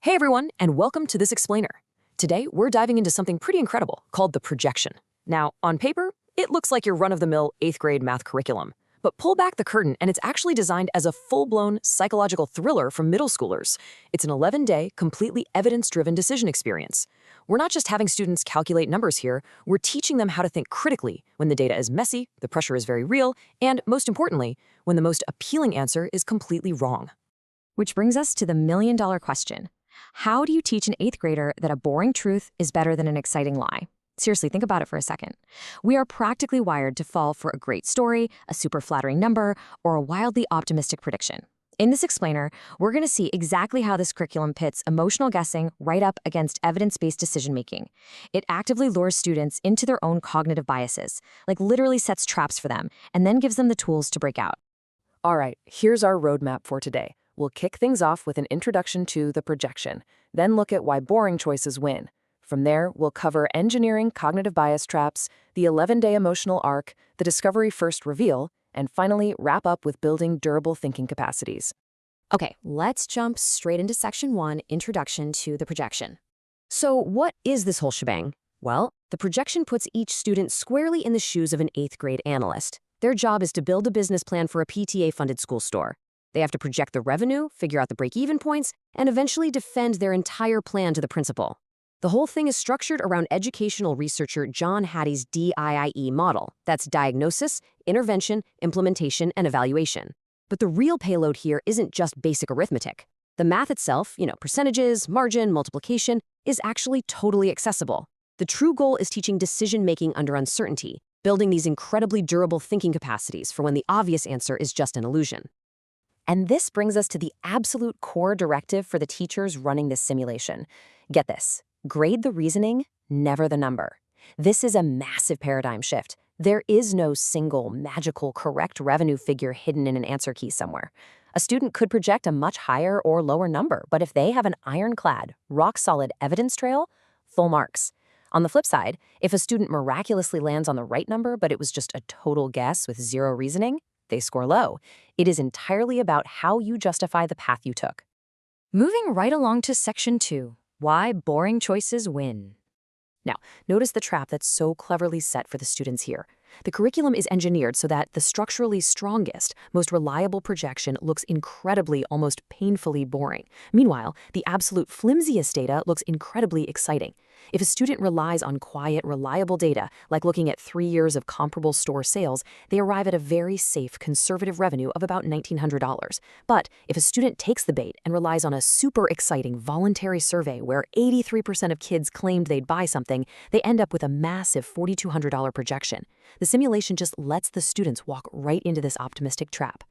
Hey everyone, and welcome to this explainer. Today, we're diving into something pretty incredible called the projection. Now, on paper, it looks like your run-of-the-mill 8th grade math curriculum. But pull back the curtain and it's actually designed as a full-blown psychological thriller for middle schoolers. It's an 11-day, completely evidence-driven decision experience. We're not just having students calculate numbers here, we're teaching them how to think critically when the data is messy, the pressure is very real, and most importantly, when the most appealing answer is completely wrong. Which brings us to the million-dollar question. How do you teach an 8th grader that a boring truth is better than an exciting lie? Seriously, think about it for a second. We are practically wired to fall for a great story, a super flattering number, or a wildly optimistic prediction. In this explainer, we're going to see exactly how this curriculum pits emotional guessing right up against evidence-based decision-making. It actively lures students into their own cognitive biases, like literally sets traps for them, and then gives them the tools to break out. All right, here's our roadmap for today. We'll kick things off with an introduction to the projection, then look at why boring choices win. From there, we'll cover engineering cognitive bias traps, the 11-day emotional arc, the discovery first reveal, and finally wrap up with building durable thinking capacities. Okay, let's jump straight into Section 1, Introduction to the Projection. So what is this whole shebang? Well, the projection puts each student squarely in the shoes of an 8th grade analyst. Their job is to build a business plan for a PTA-funded school store. They have to project the revenue, figure out the break-even points, and eventually defend their entire plan to the principal. The whole thing is structured around educational researcher John Hattie's DIIE model. That's diagnosis, intervention, implementation, and evaluation. But the real payload here isn't just basic arithmetic. The math itself, percentages, margin, multiplication, is actually totally accessible. The true goal is teaching decision-making under uncertainty, building these incredibly durable thinking capacities for when the obvious answer is just an illusion. And this brings us to the absolute core directive for the teachers running this simulation. Get this. Grade the reasoning, never the number. This is a massive paradigm shift. There is no single, magical, correct revenue figure hidden in an answer key somewhere. A student could project a much higher or lower number, but if they have an ironclad, rock-solid evidence trail, full marks. On the flip side, if a student miraculously lands on the right number, but it was just a total guess with zero reasoning, they score low. It is entirely about how you justify the path you took. Moving right along to Section 2, Why Boring Choices Win. Now, notice the trap that's so cleverly set for the students here. The curriculum is engineered so that the structurally strongest, most reliable projection looks incredibly, almost painfully boring. Meanwhile, the absolute flimsiest data looks incredibly exciting. If a student relies on quiet, reliable data, like looking at 3 years of comparable store sales, they arrive at a very safe, conservative revenue of about $1,900. But if a student takes the bait and relies on a super exciting voluntary survey where 83% of kids claimed they'd buy something, they end up with a massive $4,200 projection. The simulation just lets the students walk right into this optimistic trap.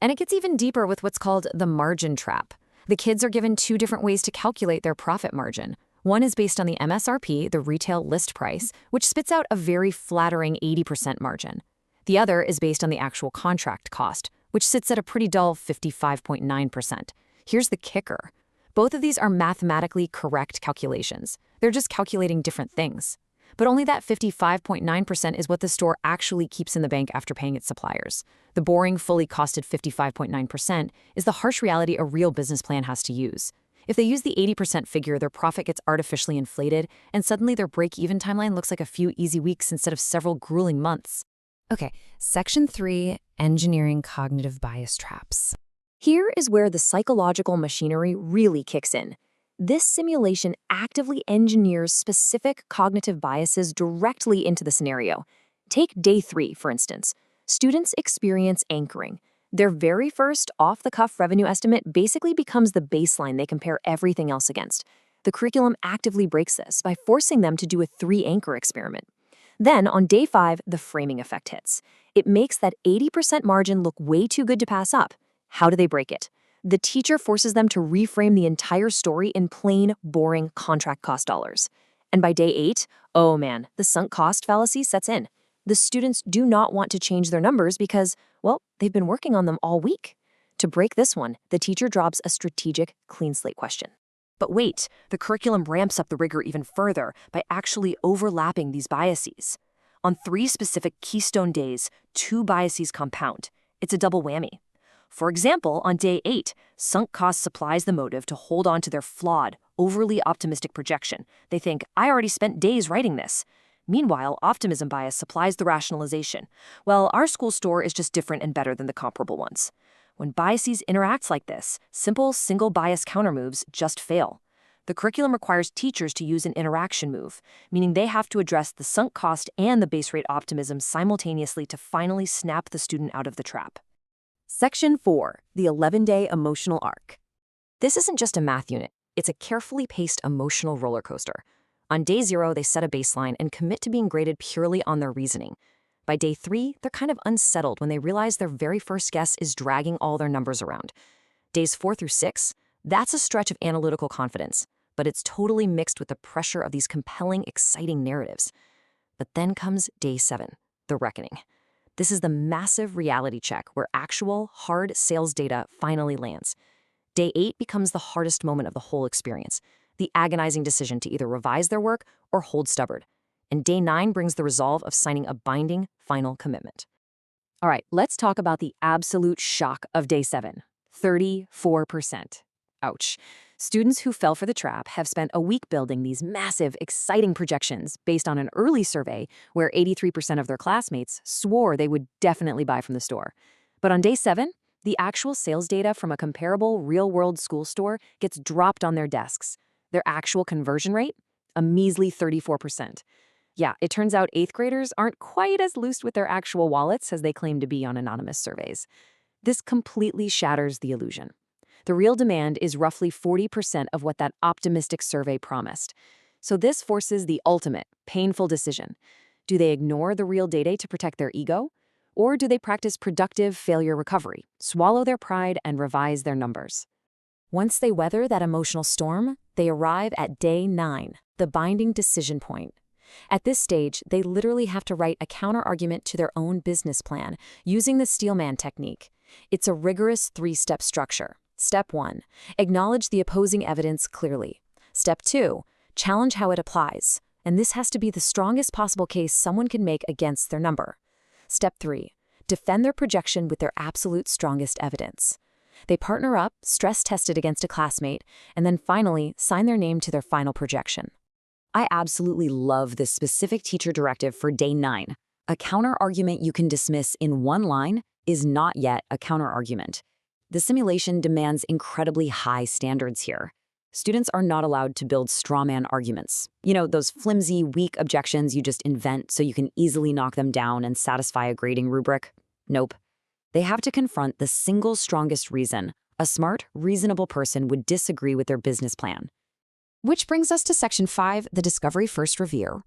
And it gets even deeper with what's called the margin trap. The kids are given 2 different ways to calculate their profit margin. One is based on the MSRP, the retail list price, which spits out a very flattering 80% margin. The other is based on the actual contract cost, which sits at a pretty dull 55.9%. Here's the kicker. Both of these are mathematically correct calculations. They're just calculating different things. But only that 55.9% is what the store actually keeps in the bank after paying its suppliers. The boring, fully costed 55.9% is the harsh reality a real business plan has to use. If they use the 80% figure, their profit gets artificially inflated, and suddenly their break-even timeline looks like a few easy weeks instead of several grueling months. Okay, Section 3, Engineering Cognitive Bias Traps. Here is where the psychological machinery really kicks in. This simulation actively engineers specific cognitive biases directly into the scenario. Take day 3, for instance. Students experience anchoring. Their very first off-the-cuff revenue estimate basically becomes the baseline they compare everything else against. The curriculum actively breaks this by forcing them to do a 3-anchor experiment. Then, on day 5, the framing effect hits. It makes that 80% margin look way too good to pass up. How do they break it? The teacher forces them to reframe the entire story in plain, boring contract cost dollars. And by day 8, oh man, the sunk cost fallacy sets in. The students do not want to change their numbers because, well, they've been working on them all week. To break this one, the teacher drops a strategic, clean slate question. But wait, the curriculum ramps up the rigor even further by actually overlapping these biases. On 3 specific keystone days, 2 biases compound. It's a double whammy. For example, on day 8, sunk cost supplies the motive to hold on to their flawed, overly optimistic projection. They think, I already spent days writing this. Meanwhile, optimism bias supplies the rationalization. Well, our school store is just different and better than the comparable ones. When biases interact like this, simple single bias countermoves just fail. The curriculum requires teachers to use an interaction move, meaning they have to address the sunk cost and the base rate optimism simultaneously to finally snap the student out of the trap. Section 4, the 11-day emotional arc. This isn't just a math unit, it's a carefully paced emotional roller coaster. On day 0, they set a baseline and commit to being graded purely on their reasoning. By day 3, they're kind of unsettled when they realize their very first guess is dragging all their numbers around. Days 4 through 6, that's a stretch of analytical confidence, but it's totally mixed with the pressure of these compelling, exciting narratives. But then comes day 7, the reckoning. This is the massive reality check where actual, hard sales data finally lands. Day 8 becomes the hardest moment of the whole experience, the agonizing decision to either revise their work or hold stubborn. And day 9 brings the resolve of signing a binding final commitment. All right, let's talk about the absolute shock of day 7, 34%. Ouch. Students who fell for the trap have spent a week building these massive, exciting projections based on an early survey where 83% of their classmates swore they would definitely buy from the store. But on day 7, the actual sales data from a comparable real-world school store gets dropped on their desks. Their actual conversion rate? A measly 34%. Yeah, it turns out 8th graders aren't quite as loose with their actual wallets as they claim to be on anonymous surveys. This completely shatters the illusion. The real demand is roughly 40% of what that optimistic survey promised. So this forces the ultimate, painful decision. Do they ignore the real data to protect their ego? Or do they practice productive failure recovery, swallow their pride, and revise their numbers? Once they weather that emotional storm, they arrive at day 9, the binding decision point. At this stage, they literally have to write a counter-argument to their own business plan using the Steelman technique. It's a rigorous 3-step structure. Step 1, acknowledge the opposing evidence clearly. Step 2, challenge how it applies. And this has to be the strongest possible case someone can make against their number. Step 3, defend their projection with their absolute strongest evidence. They partner up, stress-test it against a classmate, and then finally sign their name to their final projection. I absolutely love this specific teacher directive for day 9. A counter-argument you can dismiss in one line is not yet a counter-argument. The simulation demands incredibly high standards here. Students are not allowed to build strawman arguments. You know, those flimsy, weak objections you just invent so you can easily knock them down and satisfy a grading rubric. Nope. They have to confront the single strongest reason a smart, reasonable person would disagree with their business plan. Which brings us to Section 5, the Discovery First Review.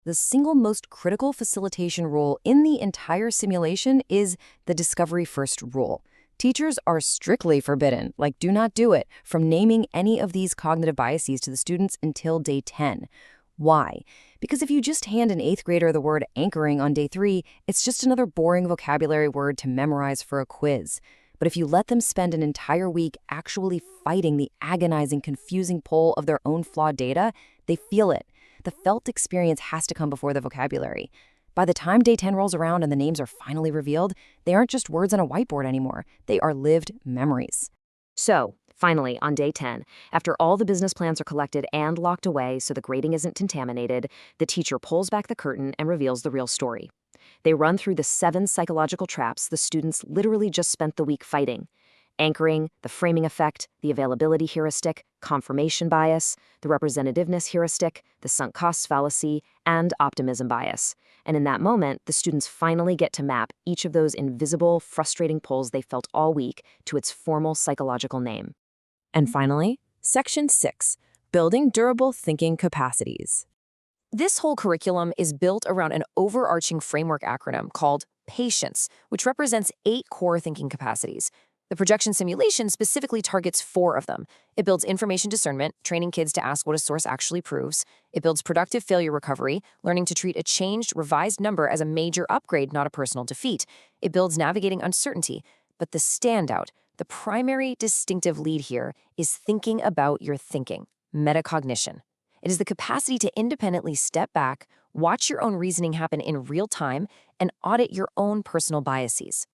The single most critical facilitation rule in the entire simulation is the Discovery First rule. Teachers are strictly forbidden, like do not do it, from naming any of these cognitive biases to the students until day 10. Why? Because if you just hand an 8th grader the word anchoring on day 3, it's just another boring vocabulary word to memorize for a quiz. But if you let them spend an entire week actually fighting the agonizing, confusing pull of their own flawed data, they feel it. The felt experience has to come before the vocabulary. By the time day 10 rolls around and the names are finally revealed, they aren't just words on a whiteboard anymore. They are lived memories. So, finally, on day 10, after all the business plans are collected and locked away so the grading isn't contaminated, the teacher pulls back the curtain and reveals the real story. They run through the 7 psychological traps the students literally just spent the week fighting. Anchoring, the framing effect, the availability heuristic, confirmation bias, the representativeness heuristic, the sunk costs fallacy, and optimism bias. And in that moment, the students finally get to map each of those invisible, frustrating pulls they felt all week to its formal psychological name. And finally, Section 6, Building Durable Thinking Capacities. This whole curriculum is built around an overarching framework acronym called PATIENCE, which represents 8 core thinking capacities. The projection simulation specifically targets 4 of them. It builds information discernment, training kids to ask what a source actually proves. It builds productive failure recovery, learning to treat a changed, revised number as a major upgrade, not a personal defeat. It builds navigating uncertainty. But the standout, the primary distinctive lead here, is thinking about your thinking, metacognition. It is the capacity to independently step back, watch your own reasoning happen in real time, and audit your own personal biases.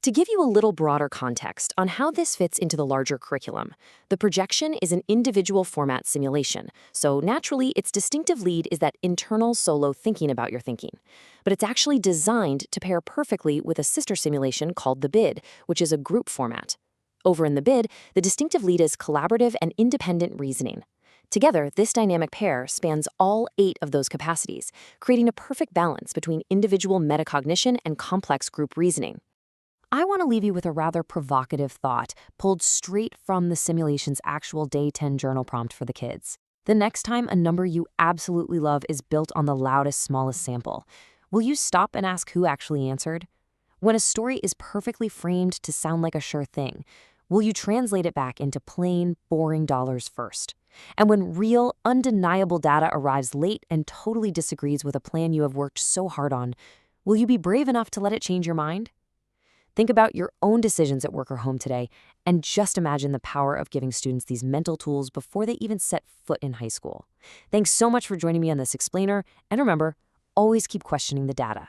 To give you a little broader context on how this fits into the larger curriculum, the projection is an individual format simulation, so naturally its distinctive lead is that internal solo thinking about your thinking. But it's actually designed to pair perfectly with a sister simulation called the bid, which is a group format. Over in the bid, the distinctive lead is collaborative and independent reasoning. Together, this dynamic pair spans all 8 of those capacities, creating a perfect balance between individual metacognition and complex group reasoning. I want to leave you with a rather provocative thought pulled straight from the simulation's actual Day 10 journal prompt for the kids. The next time a number you absolutely love is built on the loudest, smallest sample, will you stop and ask who actually answered? When a story is perfectly framed to sound like a sure thing, will you translate it back into plain, boring dollars first? And when real, undeniable data arrives late and totally disagrees with a plan you have worked so hard on, will you be brave enough to let it change your mind? Think about your own decisions at work or home today, and just imagine the power of giving students these mental tools before they even set foot in high school. Thanks so much for joining me on this explainer, and remember, always keep questioning the data.